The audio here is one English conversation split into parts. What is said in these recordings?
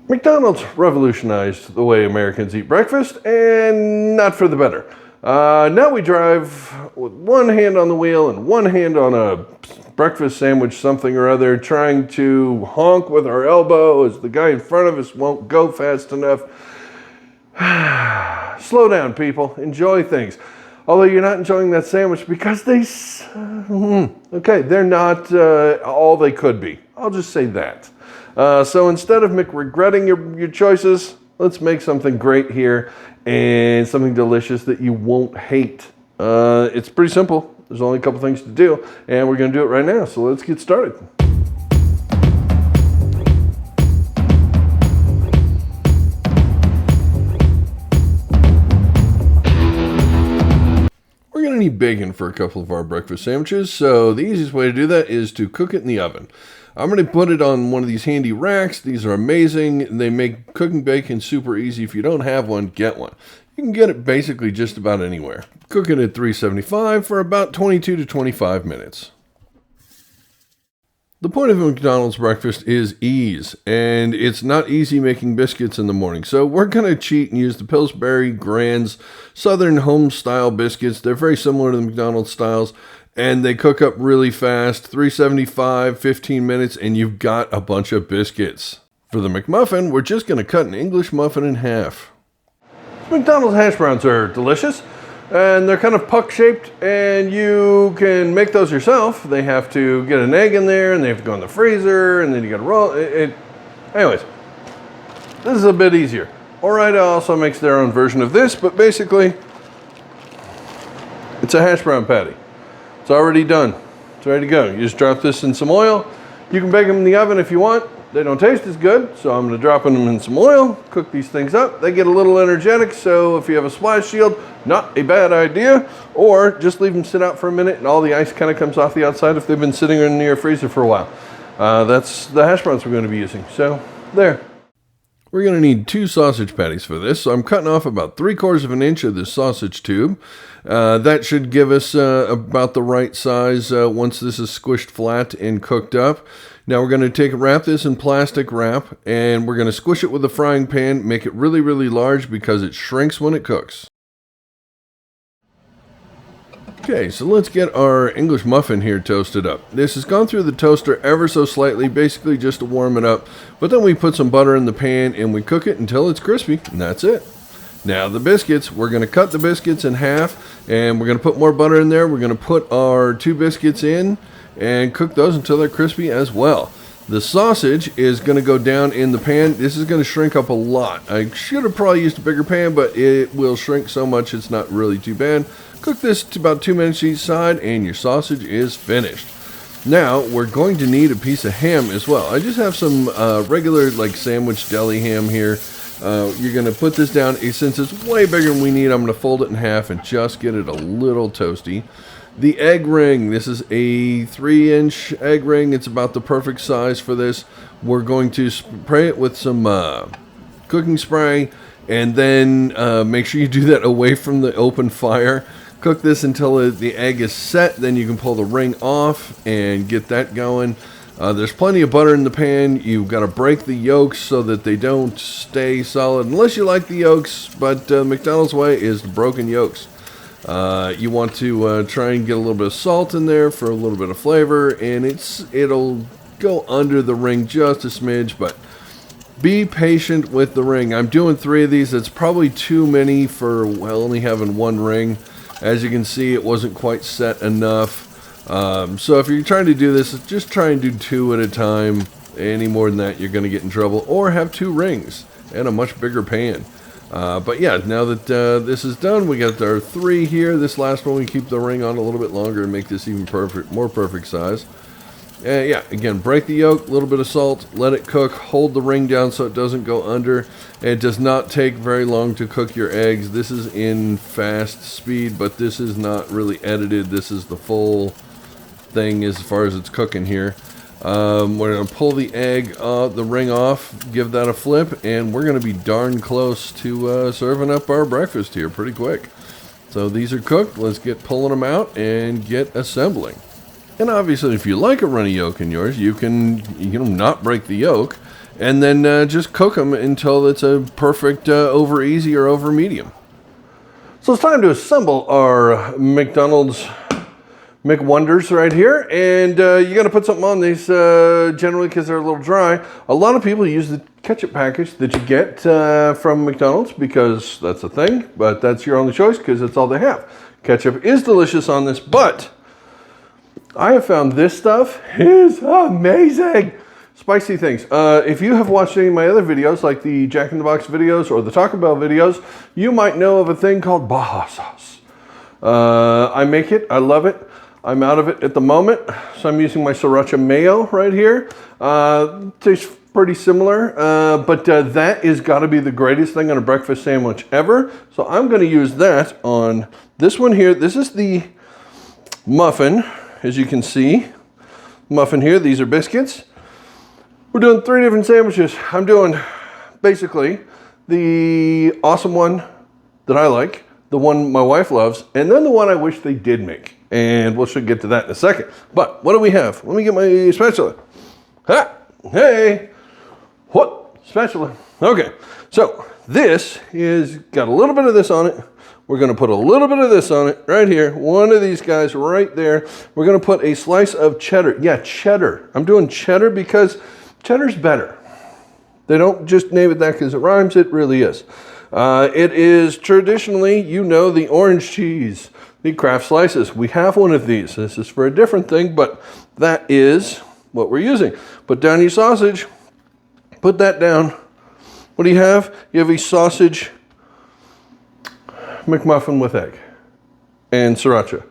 McDonald's revolutionized the way Americans eat breakfast, and not for the better. Now we drive with one hand on the wheel and one hand on a breakfast sandwich something or other, trying to honk with our elbow as the guy in front of us won't go fast enough. Slow down, people. Enjoy things. Although you're not enjoying that sandwich because they're not all they could be. I'll just say that. So instead of regretting your choices, let's make something great here and something delicious that you won't hate. It's pretty simple. There's only a couple things to do, and we're going to do it right now. So let's get started. We're going to need bacon for a couple of our breakfast sandwiches, so the easiest way to do that is to cook it in the oven. I'm going to put it on one of these handy racks. These are amazing. They make cooking bacon super easy. If you don't have one, get one. You can get it basically just about anywhere. Cook it at 375 for about 22 to 25 minutes. The point of a McDonald's breakfast is ease, and it's not easy making biscuits in the morning. So we're going to cheat and use the Pillsbury Grand's Southern Home-style biscuits. They're very similar to the McDonald's styles, and they cook up really fast. 375, 15 minutes, and you've got a bunch of biscuits. For the McMuffin, we're just going to cut an English muffin in half. McDonald's hash browns are delicious, and they're kind of puck-shaped, and you can make those yourself. They have to get an egg in there, and they have to go in the freezer, and then you got to roll it. Anyways, this is a bit easier. Ore-Ida also makes their own version of this, but basically, it's a hash brown patty. It's already done. It's ready to go. You just drop this in some oil. You can bake them in the oven if you want. They don't taste as good, so I'm going to drop them in some oil, cook these things up. They get a little energetic, so if you have a splash shield, not a bad idea. Or just leave them sit out for a minute and all the ice kind of comes off the outside if they've been sitting in your freezer for a while. That's the hash browns we're going to be using. So there. We're going to need 2 sausage patties for this, so I'm cutting off about 3/4 of an inch of this sausage tube. That should give us about the right size once this is squished flat and cooked up. Now we're going to wrap this in plastic wrap, and we're going to squish it with a frying pan, make it really, really large because it shrinks when it cooks. Okay, so let's get our English muffin here toasted up. This has gone through the toaster ever so slightly, basically just to warm it up. But then we put some butter in the pan and we cook it until it's crispy, and that's it. Now the biscuits, we're going to cut the biscuits in half, and we're going to put more butter in there. We're going to put our 2 biscuits in and cook those until they're crispy as well. The sausage is going to go down in the pan. This is going to shrink up a lot. I should have probably used a bigger pan, but it will shrink so much it's not really too bad. Cook this to about 2 minutes each side, and your sausage is finished. Now, we're going to need a piece of ham as well. I just have some regular sandwich deli ham here. You're going to put this down. Since it's way bigger than we need, I'm going to fold it in half and just get it a little toasty. The egg ring, this is a 3-inch egg ring. It's about the perfect size for this. We're going to spray it with some cooking spray, and then make sure you do that away from the open fire. Cook this until the egg is set, then you can pull the ring off and get that going. There's plenty of butter in the pan. You've got to break the yolks so that they don't stay solid, unless you like the yolks, but McDonald's way is the broken yolks. You want to try and get a little bit of salt in there for a little bit of flavor, and it'll go under the ring just a smidge, but be patient with the ring. I'm doing 3 of these. That's probably too many for only having 1 ring. As you can see, it wasn't quite set enough. So if you're trying to do this, just try and do 2 at a time. Any more than that, you're going to get in trouble. Or have 2 rings and a much bigger pan. But yeah, now that this is done, we got our 3 here. This last one, we keep the ring on a little bit longer and make this even more perfect size. Yeah, again, break the yolk, a little bit of salt, let it cook, hold the ring down so it doesn't go under. It does not take very long to cook your eggs. This is in fast speed, but this is not really edited. This is the full thing as far as it's cooking here. We're going to pull the ring off, give that a flip, and we're going to be darn close to serving up our breakfast here pretty quick. So these are cooked. Let's get pulling them out and get assembling. And obviously, if you like a runny yolk in yours, you can not break the yolk and then just cook them until it's a perfect over easy or over medium. So it's time to assemble our McDonald's McWonders right here, and you got to put something on these generally because they're a little dry. A lot of people use the ketchup package that you get from McDonald's because that's a thing, but that's your only choice because that's all they have. Ketchup is delicious on this, but I have found this stuff is amazing. Spicy things. If you have watched any of my other videos, like the Jack in the Box videos or the Taco Bell videos, you might know of a thing called Baja sauce. I make it. I love it. I'm out of it at the moment, so I'm using my sriracha mayo right here. Tastes pretty similar, but that is got to be the greatest thing on a breakfast sandwich ever. So I'm going to use that on this one here. This is the muffin, as you can see. Muffin here. These are biscuits. We're doing 3 different sandwiches. I'm doing basically the awesome one that I like, the one my wife loves, and then the one I wish they did make. And we'll should get to that in a second. But what do we have? Let me get my spatula. Ha! Hey! What? Spatula. Okay. So this is got a little bit of this on it. We're going to put a little bit of this on it right here. One of these guys right there. We're going to put a slice of cheddar. Yeah, cheddar. I'm doing cheddar because cheddar's better. They don't just name it that because it rhymes. It really is. It is traditionally, you know, the orange cheese. The Kraft slices. We have one of these. This is for a different thing, but that is what we're using. Put down your sausage. Put that down. What do you have? You have a sausage McMuffin with egg and sriracha,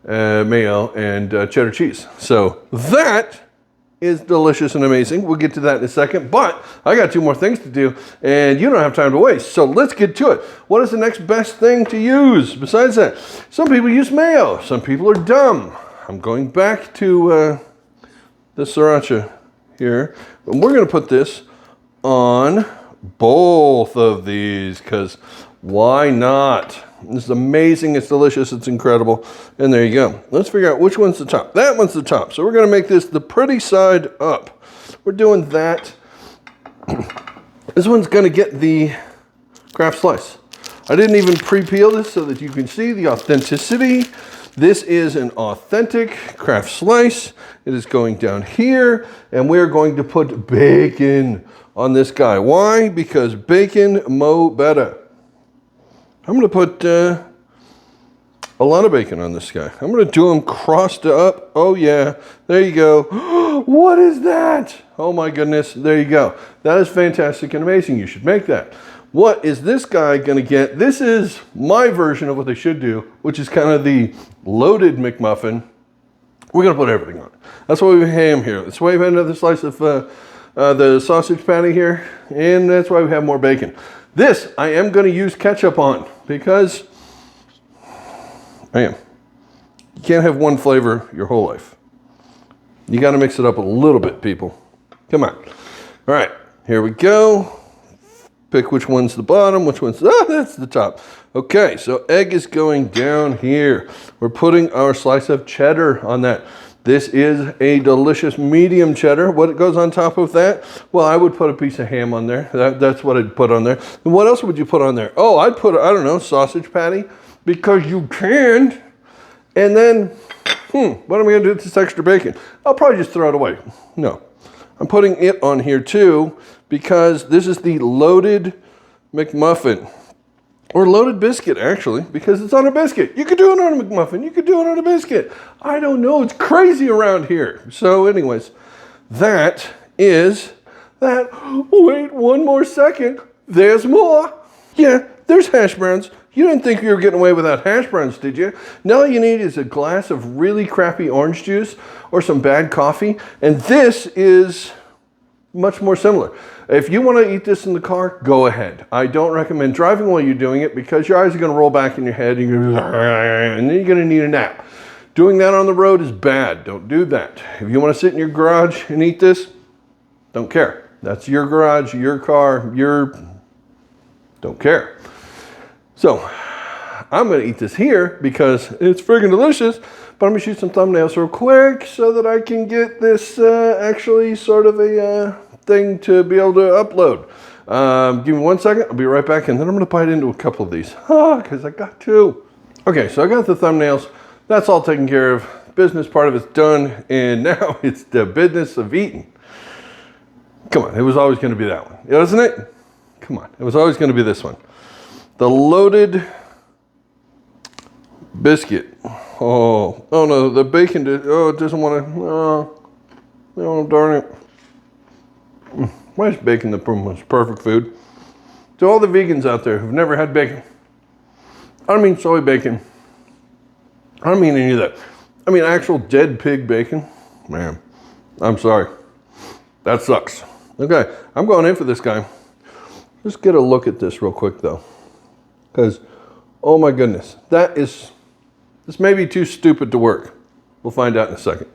mayo, and cheddar cheese. So that is delicious and amazing. We'll get to that in a second, but I got 2 more things to do, and you don't have time to waste. So let's get to it. What is the next best thing to use besides that? Some people use mayo. Some people are dumb. I'm going back to the sriracha here, and we're going to put this on both of these because why not? This is amazing. It's delicious. It's incredible. And there you go. Let's figure out which one's the top. That one's the top. So we're going to make this the pretty side up. We're doing that. This one's going to get the Kraft slice. I didn't even pre-peel this so that you can see the authenticity. This is an authentic Kraft slice. It is going down here. And we're going to put bacon on this guy. Why? Because bacon mo better. I'm going to put a lot of bacon on this guy. I'm going to do them crossed up. Oh, yeah. There you go. What is that? Oh, my goodness. There you go. That is fantastic and amazing. You should make that. What is this guy going to get? This is my version of what they should do, which is kind of the loaded McMuffin. We're going to put everything on it. That's why we have ham here. That's why we have another slice of the sausage patty here. And that's why we have more bacon. This I am going to use ketchup on because I am. You can't have one flavor your whole life. You got to mix it up a little bit, people. Come on. All right, here we go. Pick which one's the bottom, which one's, that's the top. Okay, so egg is going down here. We're putting our slice of cheddar on that. This is a delicious medium cheddar. What goes on top of that? Well, I would put a piece of ham on there. That's what I'd put on there. And what else would you put on there? Oh, I'd put, I don't know, sausage patty because you can. And then, what am I going to do with this extra bacon? I'll probably just throw it away. No, I'm putting it on here too because this is the loaded McMuffin. Or loaded biscuit, actually, because it's on a biscuit. You could do it on a McMuffin. You could do it on a biscuit. I don't know. It's crazy around here. So anyways, that is that. Wait one more second. There's more. Yeah, there's hash browns. You didn't think you were getting away without hash browns, did you? Now all you need is a glass of really crappy orange juice or some bad coffee. And this is much more similar. If you want to eat this in the car, go ahead. I don't recommend driving while you're doing it because your eyes are going to roll back in your head and then you're going to need a nap. Doing that on the road is bad. Don't do that. If you want to sit in your garage and eat this, don't care. That's your garage, your car, don't care. So I'm going to eat this here because it's friggin' delicious, but I'm going to shoot some thumbnails real quick so that I can get this actually sort of a thing to be able to upload. Give me 1 second. I'll be right back, and then I'm going to bite into a couple of these. Because I got to. Okay, so I got the thumbnails. That's all taken care of. Business part of it's done, and now it's the business of eating. Come on, it was always going to be that one, wasn't it? Come on, it was always going to be this one. The loaded biscuit. Oh no, the bacon, it doesn't want to, oh, darn it. Why is bacon the most perfect food? To all the vegans out there who've never had bacon, I don't mean soy bacon. I don't mean any of that. I mean actual dead pig bacon. Man, I'm sorry. That sucks. Okay, I'm going in for this guy. Let's get a look at this real quick though. Because, oh my goodness, this may be too stupid to work. We'll find out in a second.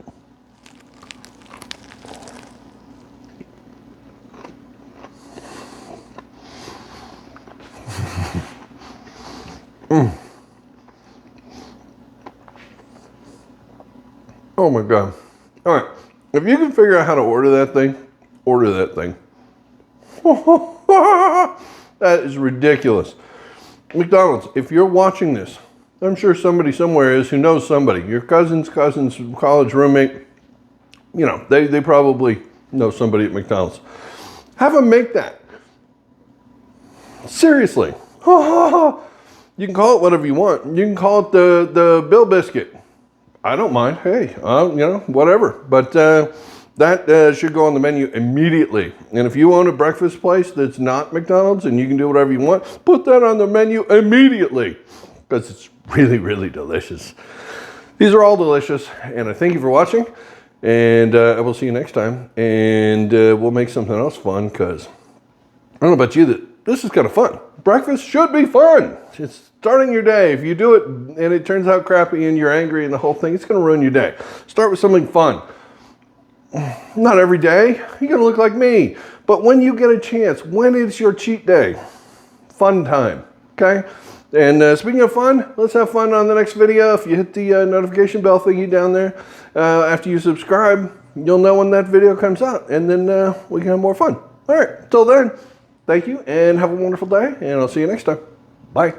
Oh my God. All right. If you can figure out how to order that thing, order that thing. That is ridiculous. McDonald's, if you're watching this, I'm sure somebody somewhere is who knows somebody. Your cousin's college roommate, you know, they probably know somebody at McDonald's. Have them make that. Seriously. You can call it whatever you want. You can call it the Bill Biscuit. I don't mind. Hey, you know, whatever. But that should go on the menu immediately. And if you own a breakfast place that's not McDonald's and you can do whatever you want, put that on the menu immediately because it's really, really delicious. These are all delicious, and I thank you for watching, and I will see you next time, and we'll make something else fun because I don't know about you, this is kind of fun. Breakfast should be fun. It's starting your day. If you do it and it turns out crappy and you're angry and the whole thing, it's going to ruin your day. Start with something fun. Not every day. You're going to look like me. But when you get a chance, when it's your cheat day, fun time. Okay? And speaking of fun, let's have fun on the next video. If you hit the notification bell thingy down there, after you subscribe, you'll know when that video comes out. And then we can have more fun. All right. Till then, thank you and have a wonderful day. And I'll see you next time. Bye.